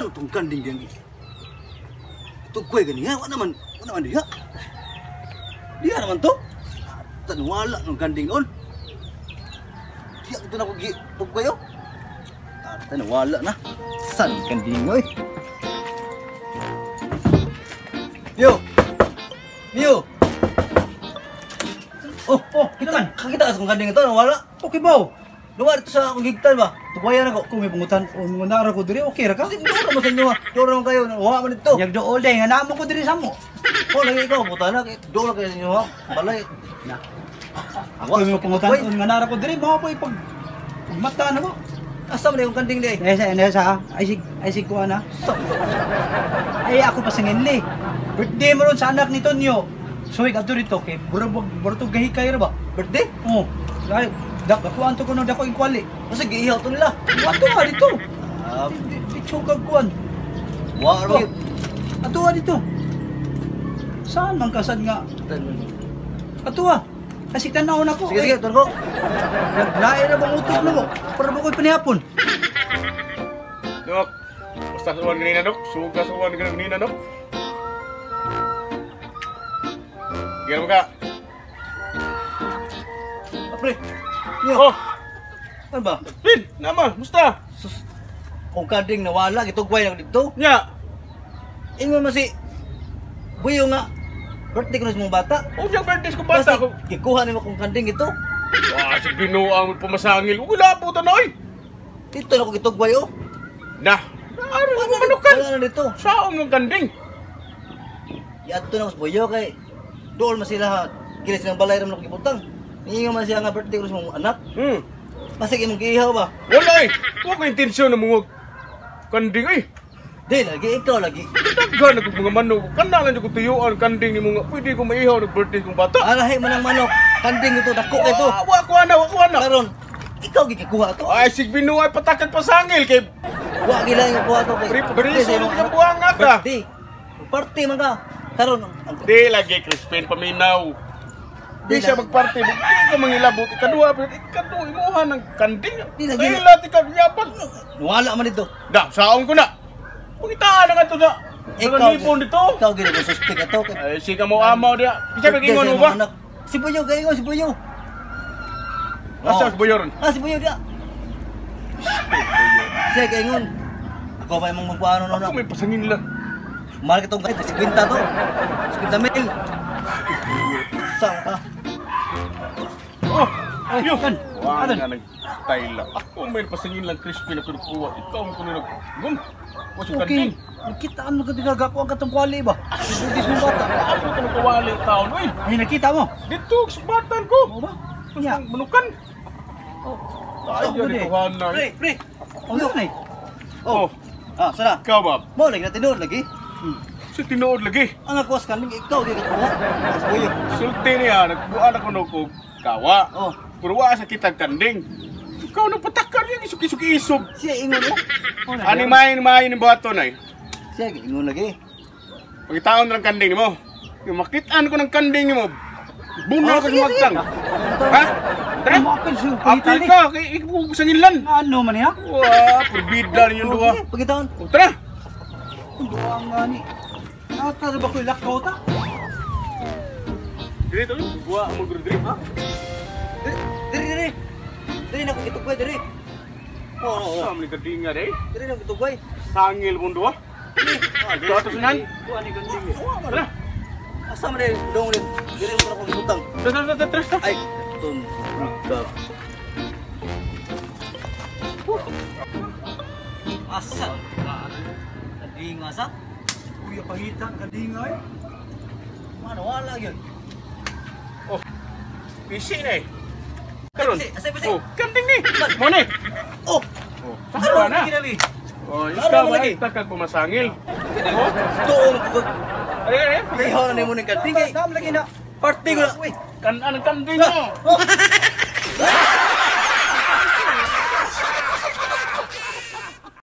Saan itong kanding diyan? Tugway gani ha? Wala naman diha. Diha naman to. Tanwala ng kanding noon. Diha ito na ko tugway oh. Tanwala na. Saan ang kanding oy? Yo! Yo! Oh, kakita ka sa kong kanding ito, nawala. Okay ba? Luwa dito sa akong gigtan ba? Tubayan ako. Kung may pangutan o mga nara ko diri, okay ra ka? Kasi duro mo sa inyo ha. Duro naman kayo. Nawa mo dito. Yag do all day, nga naamo ko diri sa mo. Oh, lagi ikaw, puta na. Duro kayo sa inyo ha. Balay. Na. Ako may pangutan o nga nara ko diri, mga po ipag mata na mo. Asa mo na yung kanding di? Nesa, ay sig ko ana. Ay ako pasangin li. Birthday mo ron sa anak ni Tonyo. So ik ato dito kay burto gahi kay ra ba? Birthday? Oh. Ay, dakuan to ko no dako ing kwali. Kasi giihaw to nila. Ato nga dito. Di chukag kuan. Wa ro. Ato nga dito. Saan man kasad nga? Ato nga. Kasi tanaw na ko. Sige, turko. Lain na bang utok na mo? Para ba ko'y panihapon? Dok, basta suwan ganina dok. Suga suwan ganina dok. Gano'n ka? Apre. Yo. Oh, Ano ba? Pin, nama, musta? Kung kanding nawala, gitugway na dito. Nya, Ingon man si Buyo nga. Birthday ko na sa mga bata. unyang birthdays ko bata ko. Kikuha ni mo kung kanding ito. Wah, si binuang pumasangil. Wala po tanay. Dito na ko gitugway oh. Nah, ano mo manukan? Wala na dito. Saan ng kanding? Yato na ko sa Buyo kay dool man sila gilis ng balay ram na ko giputang. Ingon man siya nga birthday ko sa mga anak. Pasig imong giihaw ba? Wala eh. Huwag ko intensyon na mga kanding eh. Di lagi, ikaw lagi. Daghan ako mga manok. Kanalan ko tuyuan kanding ni mga. Pwede ko maihaw ng birthday kong bata. Alahi man ang manok. Kanding ito, dako ito. Wa ko ana. Karon, ikaw gikikuha to. Ay, sig binuay patakag pasangil kay Wa gila yung kuha to kay. Beriso ni ka buang nga ka. Birthday. Party man ka. Karon, Di lagi Crispin paminaw. Di siya magparty. Di ko mangilabot. Ikadua, pero ikadua imuha ng kanding. Di lagi. Di lati ka yapan. wala man dito. Da, saon ko na. Pagitaan na nga ito sa nipon dito. Ikaw gila ko suspect ato kay. Ay, siya mo amaw dia. Bisa mag-ingon mo ba? Si Buyo, gayon si Buyo. Asa sa buyo ron? Si Buyo dia. Siya gayon. Ako pa imong magpaano no. Ako may pasangin lang. Mahal kitong kahit 50 to. 50 mil. Sang ka. Oh, Ay, yun. kan. Wala Adan. nga nag-style lang. Ako may pasangin lang Crispin na pinukuha. Ikaw ang kuno nag-gun. What's yung Okay. kanding? Nakita ano ka tigagawa ang katong kwali ba? Budis mo bata. Ako ito nagkawali ang taon. Uy, Ay nakita mo. dito, subatan ko. Mo ba? Nya, manukan. Oh. Ay, Ako yan din. ito na. Pre. Oh, yun na. Oh, Sana. ikaw ba? Mo lagi na tinuod lagi. Si tinood lagi. Ang ako sa kanding ikaw di ka kuha. Si Buyo. Sulti niya, nagbuan ako no kog kawa. Oh. Pero wa sa kitag kanding. Ikaw nang patakar yung isog-isog-isog. Siya ingon mo. Ani main ng bato na eh. Siya ingon lagi. Pagitaon ng kanding ni mo. Yung makitaan ko ng kanding ni mo. Bunal ko sa magtang. Ha? Tara? Makan siya. Apil ka, kay ikaw sa ngilan. Ano man ya? Wah, perbida ninyong dua. Pagitaon. O, tara! Duang nga ni. Nakatara ba ko yung lakaw ta? Dito, buwa mo gudri. Ha? Diri. Diri na ko gitugway diri. Oo. Sa mga kanding nga eh. Diri na gitugway. Sangil mo dua. Ito ato sinan. Tara! Asa man diri dong rin. Diri mo ko gitutang. Tara. Ay, tun. Asa? Kanding asa? Kuya pangitan kadingay. Mana wala gyud. Oh, bisi na eh. Karon. Asa bisi? Oh, kanding ni. Mo ni. Oh, Oh, karon na. kinali. Oh, Karon ikaw lagi. ay takag pumasangil. Oh, tuon ko. Ay. Ihaw na nimo ning kanding kay Dam lagi na. party ko na. Kan anong kanding mo? Oh,